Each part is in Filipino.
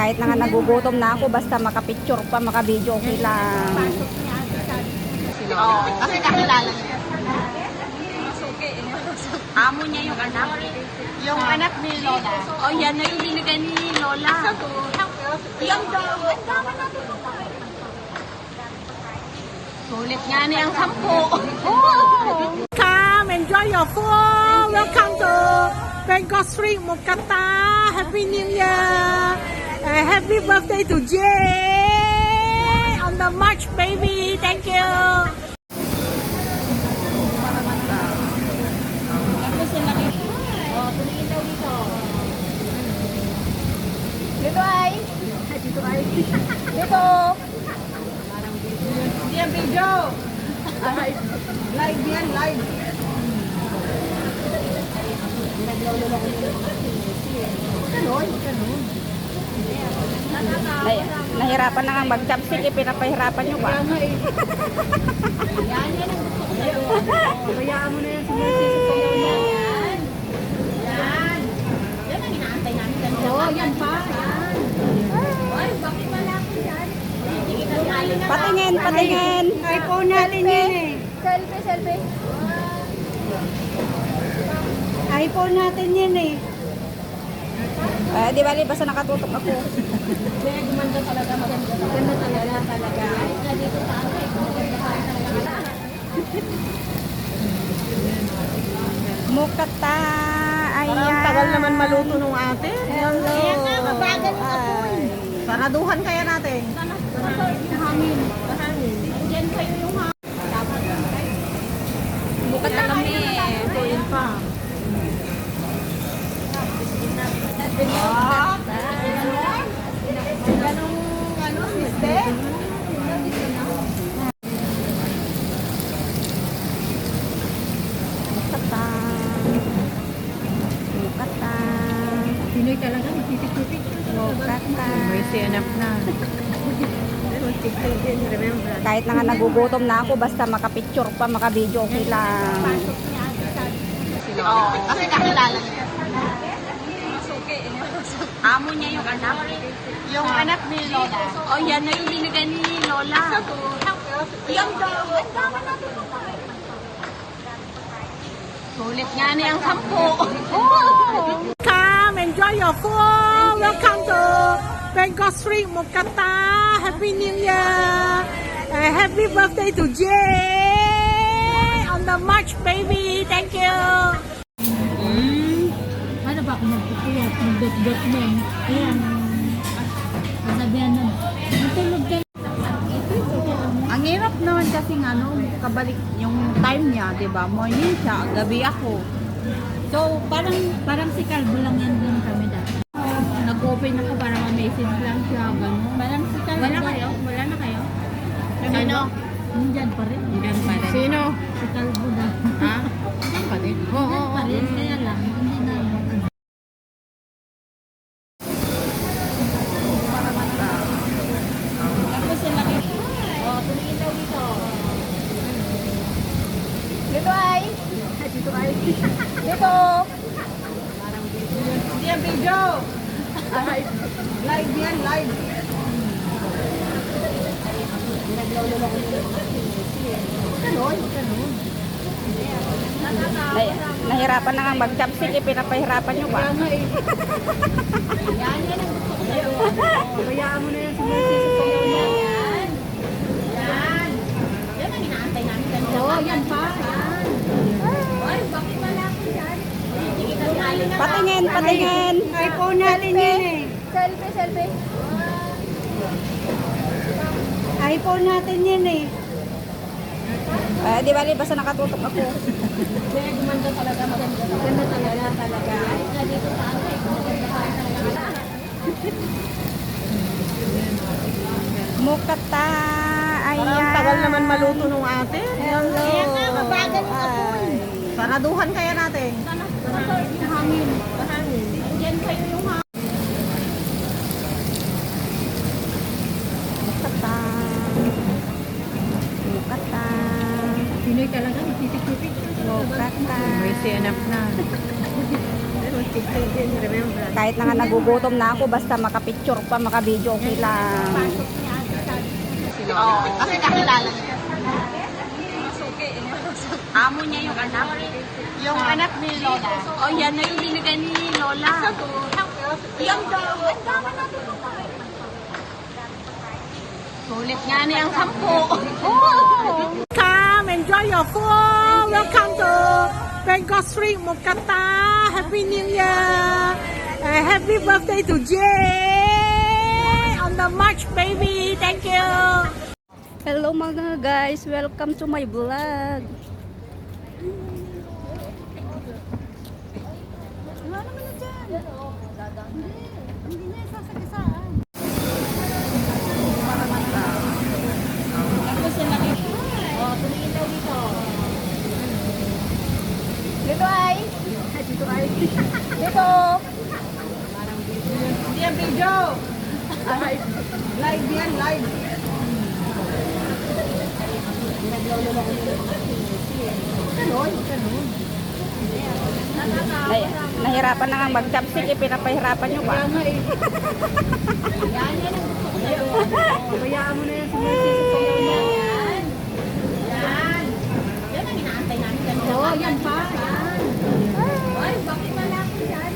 Kahit na nga nagugutom na ako, basta makapicture pa, makabideo, okay lang. Oo, kasi kakilala niya. Amo niya yung anak. Yung anak ni Lola. Oh, yan na yung binigay ni Lola. Yung daw. Sulit nga niya ang 10. Oh! Come, enjoy your food. Welcome to Bangkok Street, Mookata. Happy New Year. Happy birthday to Jay on the March, baby. Thank you. Dito ay. Dito. Yan video. Live yan, live. Nahirapan na nga mag-chopstick, pinapahirapan nyo ba? Bayaan mo na yan. Sinisisi yan. Yan. Yan ang inaantay namin kanina. Oo, yan pa. Yan. Ay, bakit wala ko yan? Patingin, patingin. iPhone natin yun eh. Selfie, selfie. iPhone natin yun eh. Di bali, basta nakatutok ako. Gumanda talaga, maganda talaga. Ay, dito sa akin. Mookata. Ayan. Ang tagal naman maluto nung ate. Hello. Ayan nga, mabagal yung apoy. Saraduhan kaya natin. Hangin. Diyan kayo yung hangin. Mookata kami. Tuloy pa. Ganong ano, mister? Mookata. Mookata. Pinoy talaga, magtitik-titik. Mookata. May sinap na. Kahit na nga nagugutom na ako, basta makapicture pa, makabideo, okay lang. Oo, kasi kakilala niya. Amo niya yung anak. Yung anak ni Lola. Oh, yan na yung binigay ni Lola. Yung daw. Sulit nga niya ang 10. Oh! Come, enjoy your food. Welcome to Bangkok Street, Mookata. Happy New Year. Happy birthday to Jay on the March, baby. Thank you. Ano ba kung magpupuyat, mag-dot-dot mo? Ayan. Masabihan na. Matulog kayo. Ang hirap naman kasi ano, kabalik yung time niya, 'di ba? Morning siya, gabi ako. So, parang si Calvo lang yan din kami dati. Nag-open ako para ma-message lang siya, gano'n. Parang si Calvo. Wala kayo? Wala na kayo? Sino? Nandyan pa rin. Diyan pa rin. Sino? Si Calvo na. Ha? Diyan pa rin. Oo. Nandyan pa rin, kaya lang. Hindi na. Dito ay. Dito. Yan video. Live yan, live. Nahirapan na nga mag-chopstick, pinapahirapan nyo ba? Bayaan mo na yan. Sinisisi yan. Yan. Yan ang inaantay namin kanina. Oo, yan pa. Yan. Ay, bakit wala ko yan? Patingin, patingin. iPhone natin yun eh. Selfie, selfie. iPhone natin yun eh. Di bali, basta nakatutok ako. Gumanda talaga, maganda talaga. Ay, dito sa akin. Mookata. Ayan. Ang tagal naman maluto nung ate. Hello. Ayan nga, mabagal yung apoy. Saraduhan kaya natin. Hangin. Diyan kayo yung hangin. Mookata. Mookata. Pinoy talaga, magtitik-titik. Mookata. May sinap na. Kahit na nga nagugutom na ako, basta makapicture pa, makabidyo, okay lang. Kasi kakilala niya. Amo niya yung anak. Yung anak ni Lola. Oh, yan na yung binigay ni Lola. Yung daw. Ang dama na ito. Sulit nga niya ang 10. Oh! Come, enjoy your food. Welcome to Bangkok Street, Mookata. Happy New Year. Happy birthday to Jay on the March, baby. Thank you. Hello mga guys, welcome to my vlog. Dito ay. Dito ay. Dito. Hindi ang video. Live yan, live. Nahirapan na nga mag-chopstick, pinapahirapan nyo pa. Bayaan mo na yan sa mga sisipaw niya. Yan. Yan ang inaantay namin kanina. Oo, yan pa. Yan. Ay, bakit wala ko yan?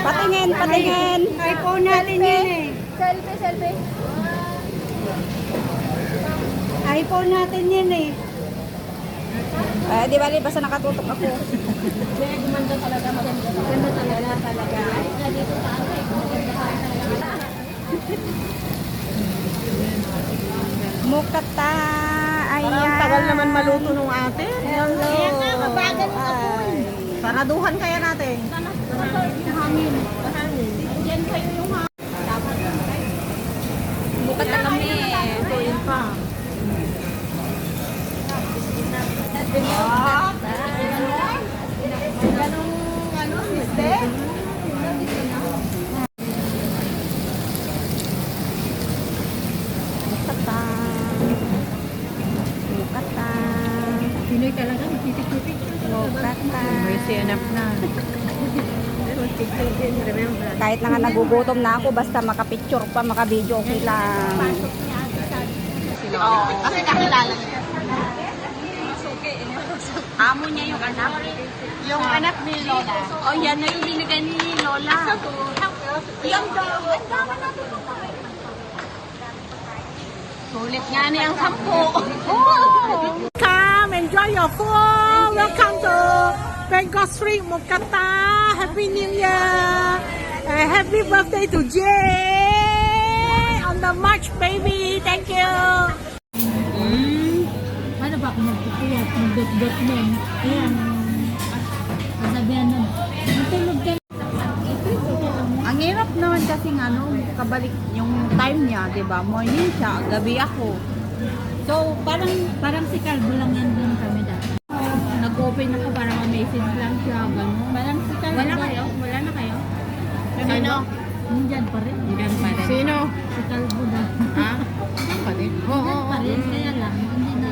Patingin, patingin. iPhone natin yun eh. Selfie, selfie. iPhone natin yun eh. Di bali, basta nakatutok ako. Gumanda talaga, maganda. Maganda talaga. Ay, dito sa atin. Maganda talaga. Mookata. Ayan. Parang tagal naman maluto nung ate. Hello. Ayan na, mabagal yung apoy. Saraduhan kaya natin. Yung hangin. Yan kayo yung hangin. Mookata kami. Ito yun pa. Ganong, ano, mister? Mookata. Mookata. Pinoy talaga, magtitik-titik. Mookata. May CNF na. Kahit na nga nagugutom na ako, basta makapicture pa, makabidyo, okay lang. Oo, kasi kakilala niya. Amo niya yung anak. Yung anak ni Lola. Oh, yan na yung binigay ni Lola. Yung daw. Ang dama na ito. Sulit nga niya ang 10. Oh! Come, enjoy your food. Welcome to Bangkok Street, Mookata. Happy New Year. Happy birthday to Jay on the March, baby. Thank you. Paano ba ako magpupuyat? Mag-dot-dot nun. Ayan. Sasabihan nun. Matulog ka. Ang hirap naman kasi ano, kabalik yung time niya, 'di ba? Morning siya, gabi ako. So, Parang si Calvo lang yan din kami dati. Nag-open ako para ma-message lang siya. Gano'n. Parang si Calvo. wala kayo? Wala na kayo? Sino? Nandyan pa rin. Diyan pa rin. Sino? Si Calvo dati. Ha? Diyan pa rin. Oo, Nandyan pa rin. Kaya lang, hindi na.